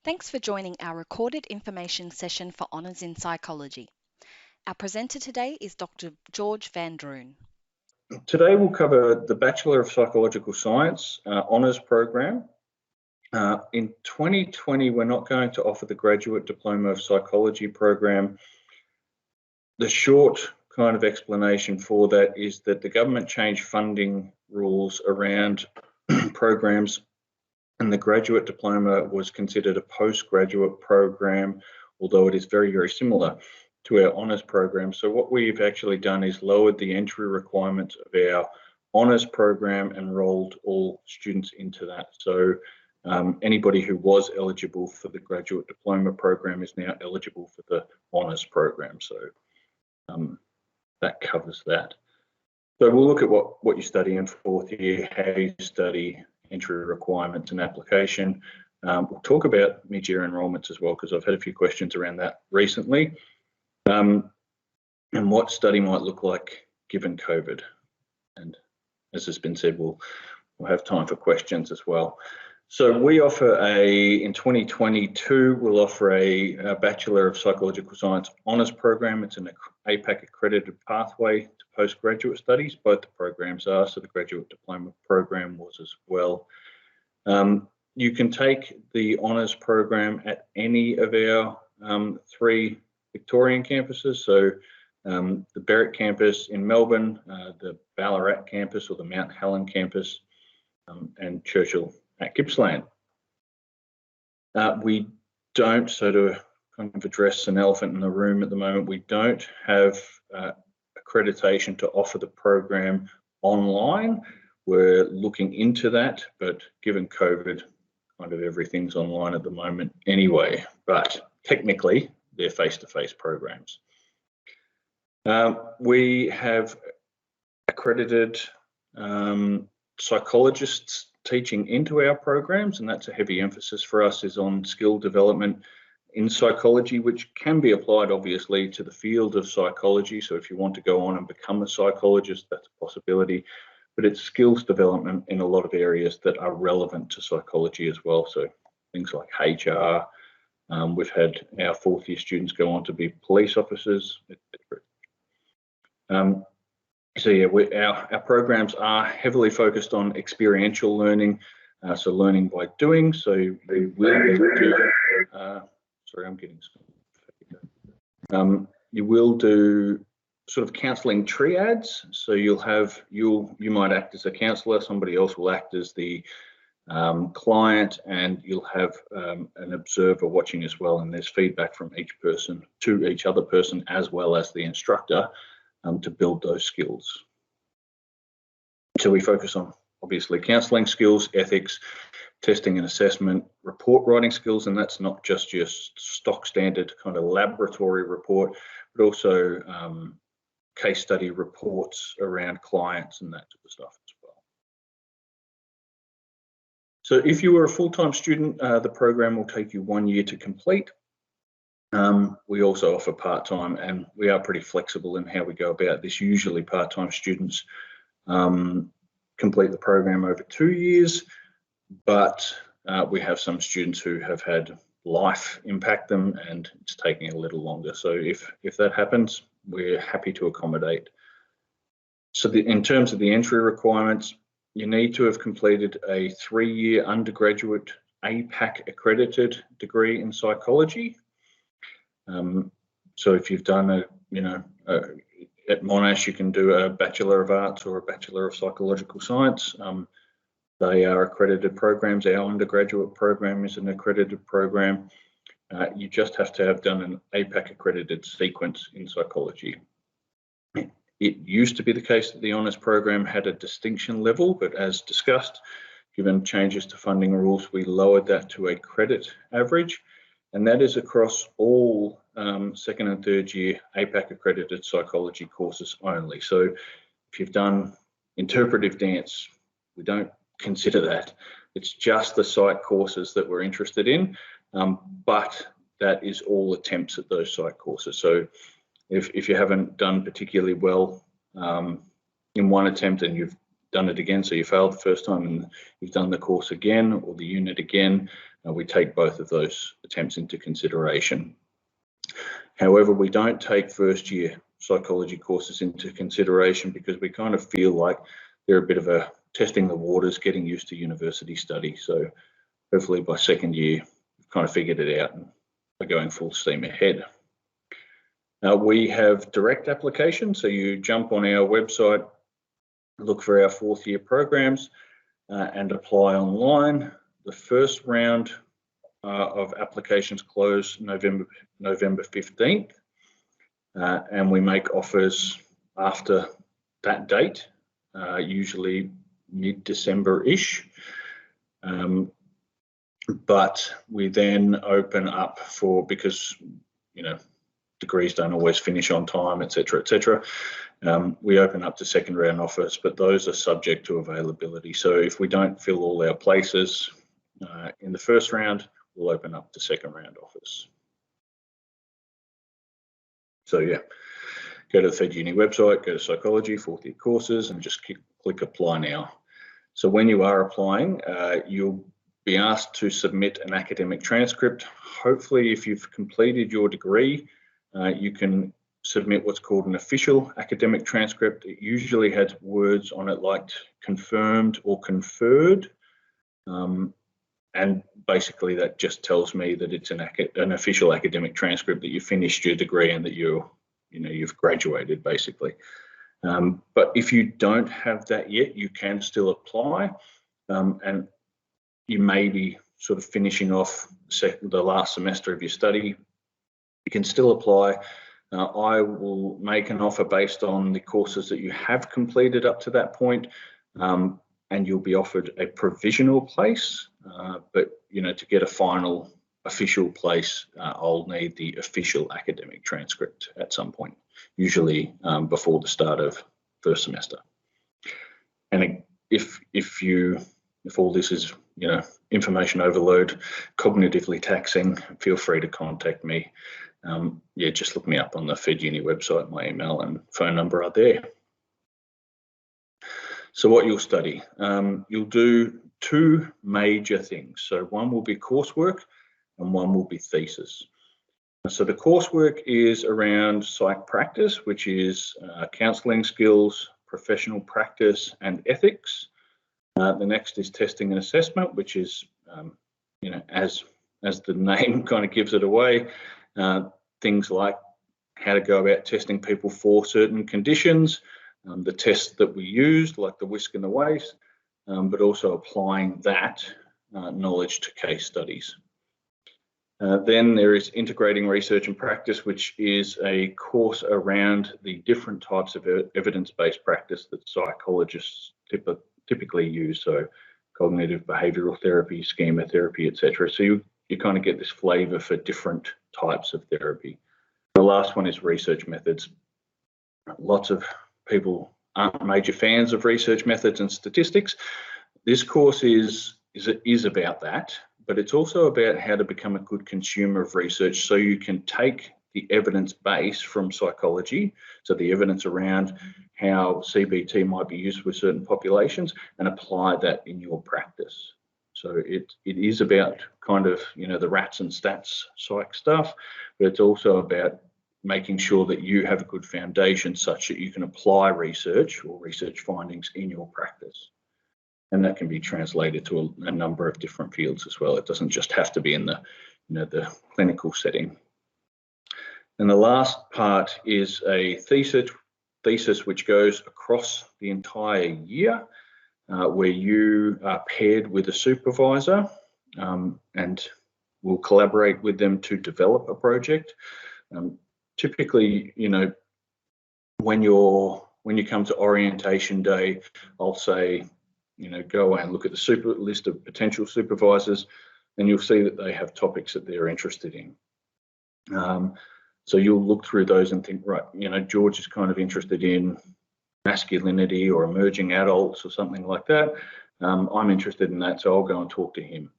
Thanks for joining our recorded information session for Honours in Psychology. Our presenter today is Dr. George Van Droon. Today we'll cover the Bachelor of Psychological Science Honours program. In 2020, we're not going to offer the Graduate Diploma of Psychology program. The short kind of explanation for that is that the government changed funding rules around programs, and the Graduate Diploma was considered a postgraduate program, although it is very, very similar to our honours program. So what we've actually done is lowered the entry requirements of our honours program and rolled all students into that. So anybody who was eligible for the Graduate Diploma program is now eligible for the honours program. So that covers that. So we'll look at what you study in fourth year, how you study, entry requirements and application. We'll talk about mid-year enrolments as well, because I've had a few questions around that recently. And what study might look like given COVID. And as has been said, we'll have time for questions as well. So we offer in 2022, we'll offer a Bachelor of Psychological Science Honours program. It's an APAC accredited pathway to postgraduate studies. Both the programs are, so the Graduate Diploma program was as well. You can take the honours program at any of our 3 Victorian campuses, so the Berwick campus in Melbourne, the Ballarat campus or the Mount Helen campus, and Churchill at Gippsland. We don't, so to kind of address an elephant in the room at the moment, we don't have accreditation to offer the program online. We're looking into that, but given COVID, kind of everything's online at the moment anyway, but technically they're face-to-face programs. We have accredited psychologists teaching into our programs, and that's a heavy emphasis for us, is on skill development in psychology, which can be applied obviously to the field of psychology. So if you want to go on and become a psychologist, that's a possibility, but it's skills development in a lot of areas that are relevant to psychology as well. So things like HR. We've had our fourth year students go on to be police officers, etc. So yeah, our programs are heavily focused on experiential learning, so learning by doing. So you will do, sorry, I'm getting some. You will do sort of counselling triads. So you might act as a counsellor, somebody else will act as the client, and you'll have an observer watching as well, and there's feedback from each person to each other person as well as the instructor to build those skills. So we focus on obviously counselling skills, ethics, testing and assessment, report writing skills, and that's not just your stock standard kind of laboratory report, but also case study reports around clients and that sort of stuff as well. So if you were a full-time student, the program will take you 1 year to complete. We also offer part-time, and we are pretty flexible in how we go about this. Usually part-time students complete the program over 2 years, but we have some students who have had life impact them and it's taking a little longer. So if that happens, we're happy to accommodate. So in terms of the entry requirements, you need to have completed a 3-year undergraduate APAC accredited degree in psychology. So if you've done at Monash, you can do a Bachelor of Arts or a Bachelor of Psychological Science. They are accredited programs. Our undergraduate program is an accredited program. You just have to have done an APAC accredited sequence in psychology. It used to be the case that the honours program had a distinction level, but as discussed, given changes to funding rules, we lowered that to a credit average, and that is across all second and third year APAC accredited psychology courses only. So if you've done interpretive dance, we don't consider that. It's just the psych courses that we're interested in, but that is all attempts at those psych courses. So if you haven't done particularly well in one attempt and you've done it again, so you failed the first time and you've done the course again or the unit again, we take both of those attempts into consideration. However, we don't take first year psychology courses into consideration because we kind of feel like they're a bit of a testing the waters, getting used to university study. So hopefully by second year, we've kind of figured it out and we're going full steam ahead. We have direct application, so you jump on our website, look for our fourth year programs and apply online. The first round of applications close November 15th, and we make offers after that date, usually mid-December-ish. But we then open up for, because degrees don't always finish on time, etc. We open up to second round offers, but those are subject to availability. So if we don't fill all our places in the first round, we'll open up to second round offers. So yeah, go to the Fed Uni website, go to psychology, fourth year courses, and just click apply now. So when you are applying, you'll be asked to submit an academic transcript. Hopefully, if you've completed your degree, you can submit what's called an official academic transcript. It usually has words on it like confirmed or conferred. And basically that just tells me that it's an official academic transcript, that you finished your degree and that you've graduated basically. But if you don't have that yet, you can still apply, and you may be sort of finishing off the last semester of your study. You can still apply. I will make an offer based on the courses that you have completed up to that point, and you'll be offered a provisional place. But to get a final official place, I'll need the official academic transcript at some point, usually before the start of first semester. And if all this is information overload, cognitively taxing, feel free to contact me. Just look me up on the Fed Uni website. My email and phone number are there. So what you'll study, you'll do two major things. So one will be coursework and one will be thesis. So the coursework is around psych practice, which is counselling skills, professional practice and ethics. The next is testing and assessment, which is, as the name kind of gives it away, things like how to go about testing people for certain conditions, the tests that we used, like the whisk and the waste, but also applying that knowledge to case studies. Then there is integrating research and practice, which is a course around the different types of evidence-based practice that psychologists typically use, so cognitive behavioural therapy, schema therapy, etc. So you kind of get this flavour for different types of therapy. The last one is research methods. Lots of people aren't major fans of research methods and statistics. This course is about that, but it's also about how to become a good consumer of research, so you can take the evidence base from psychology, so the evidence around how CBT might be used with certain populations, and apply that in your practice. So it is about kind of, the rats and stats psych stuff, but it's also about making sure that you have a good foundation such that you can apply research or research findings in your practice. And that can be translated to a number of different fields as well. It doesn't just have to be in the clinical setting. And the last part is a thesis which goes across the entire year, where you are paired with a supervisor and will collaborate with them to develop a project. Typically, when you come to orientation day, I'll say, go away and look at the list of potential supervisors, and you'll see that they have topics that they're interested in. So you'll look through those and think, right, George is kind of interested in masculinity or emerging adults or something like that. I'm interested in that, so I'll go and talk to him.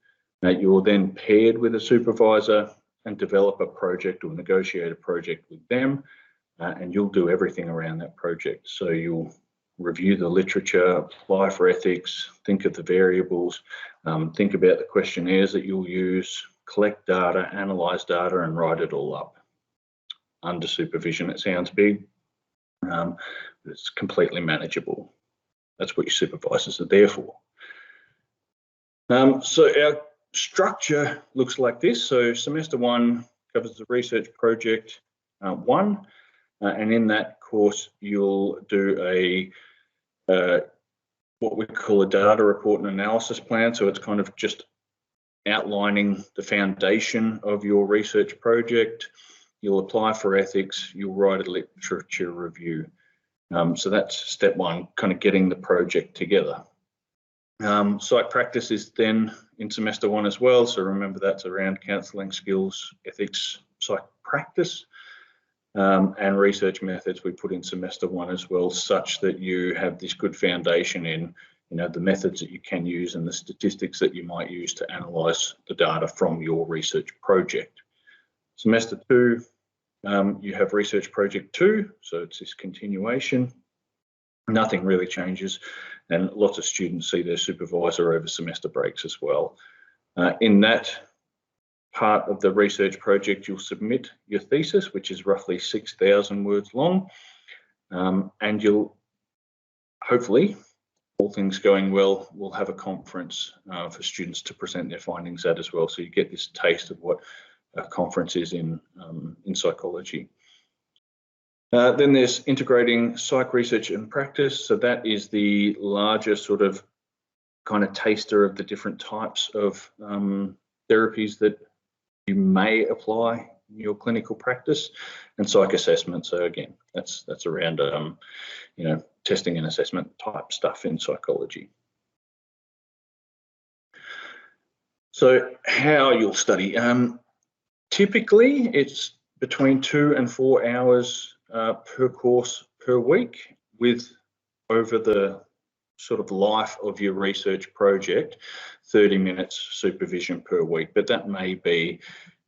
Now, you're then paired with a supervisor and develop a project or negotiate a project with them, and you'll do everything around that project. So you'll review the literature, apply for ethics, think of the variables, think about the questionnaires that you'll use, collect data, analyse data, and write it all up. Under supervision, it sounds big, but it's completely manageable. That's what your supervisors are there for. So our structure looks like this. So semester 1 covers the research project 1, and in that course you'll do a what we call a data report and analysis plan. So it's kind of just outlining the foundation of your research project. You'll apply for ethics, you'll write a literature review. So that's step 1, kind of getting the project together. Psych practice is then in semester 1 as well. So remember, that's around counselling skills, ethics, psych practice, and research methods we put in semester 1 as well, such that you have this good foundation in, the methods that you can use and the statistics that you might use to analyse the data from your research project. Semester 2, you have research project 2, so it's this continuation. Nothing really changes, and lots of students see their supervisor over semester breaks as well. In that part of the research project, you'll submit your thesis, which is roughly 6,000 words long, and you'll hopefully, all things going well, we'll have a conference for students to present their findings at as well. So you get this taste of what a conference is in psychology. Then there's integrating psych research and practice. So that is the larger sort of kind of taster of the different types of therapies that you may apply in your clinical practice, and psych assessment. So again, that's around testing and assessment type stuff in psychology. So how you'll study. Typically, it's between 2 and 4 hours per course per week, with over the sort of life of your research project, 30 minutes supervision per week. But that may be,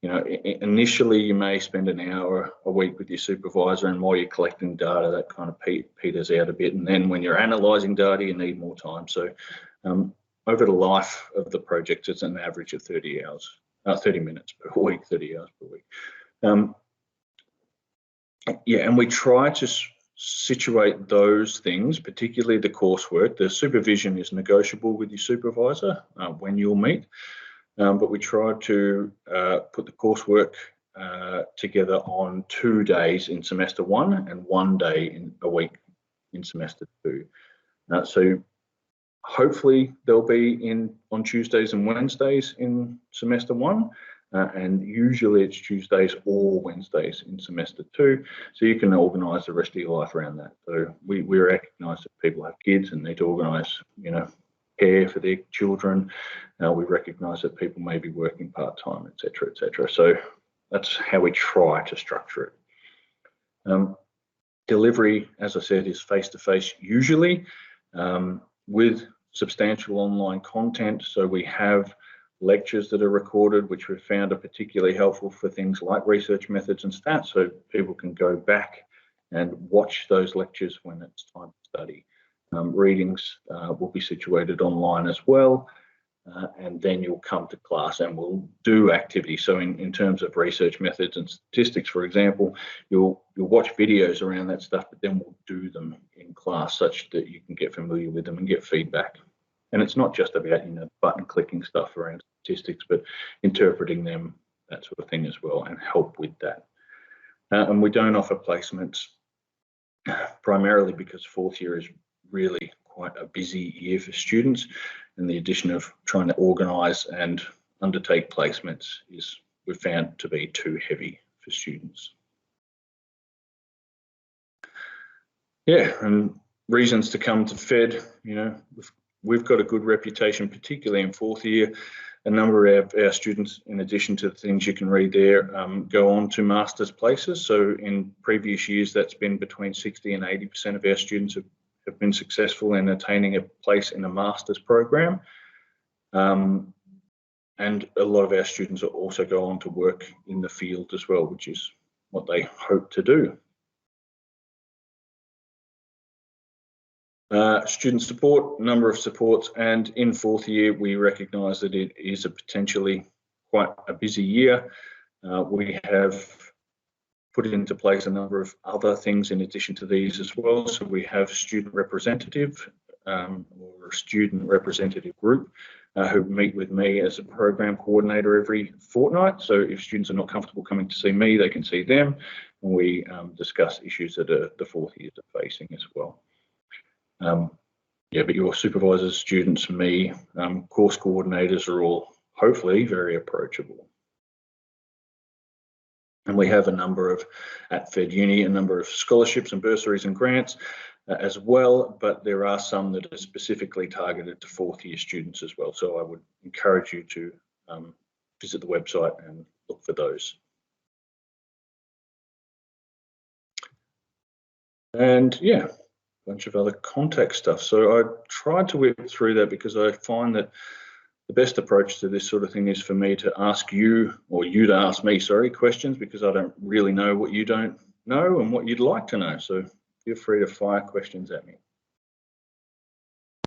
initially you may spend an hour a week with your supervisor, and while you're collecting data, that kind of peters out a bit. And then when you're analysing data, you need more time. So over the life of the project, it's an average of 30 minutes per week, 30 hours per week. And we try to situate those things, particularly the coursework. The supervision is negotiable with your supervisor when you'll meet, but we try to put the coursework together on 2 days in semester 1 and 1 day in a week in semester 2. So hopefully they'll be on Tuesdays and Wednesdays in semester 1. And usually it's Tuesdays or Wednesdays in semester 2, so you can organise the rest of your life around that. So we recognise that people have kids and need to organise, care for their children. We recognise that people may be working part-time, etc., etc. So that's how we try to structure it. Delivery, as I said, is face-to-face usually, with substantial online content. So we have lectures that are recorded, which we've found are particularly helpful for things like research methods and stats, so people can go back and watch those lectures when it's time to study. Readings will be situated online as well, and then you'll come to class and we'll do activities. So in terms of research methods and statistics, for example, you'll watch videos around that stuff, but then we'll do them in class such that you can get familiar with them and get feedback. And it's not just about, button clicking stuff around statistics, but interpreting them, that sort of thing as well, and help with that. And we don't offer placements primarily because 4th year is really quite a busy year for students, and the addition of trying to organise and undertake placements we've found to be too heavy for students. Yeah, and reasons to come to FED, we've got a good reputation, particularly in 4th year. A number of our students, in addition to the things you can read there, go on to master's places. So in previous years, that's been between 60 and 80% of our students have been successful in attaining a place in a master's program. And a lot of our students also go on to work in the field as well, which is what they hope to do. Student support, number of supports, and in fourth year, we recognise that it is a potentially quite a busy year. We have put into place a number of other things in addition to these as well. So we have student representative or a student representative group who meet with me as a program coordinator every fortnight. So if students are not comfortable coming to see me, they can see them, and we discuss issues that the fourth years are facing as well. Yeah, but your supervisors, students, me, course coordinators are all hopefully very approachable. And we have a number of, at Fed Uni, a number of scholarships and bursaries and grants as well, but there are some that are specifically targeted to fourth year students as well. So I would encourage you to visit the website and look for those. And yeah, a bunch of other contact stuff. So I tried to whip through that because I find that the best approach to this sort of thing is for me to ask you, or you to ask me, sorry, questions, because I don't really know what you don't know and what you'd like to know. So feel free to fire questions at me.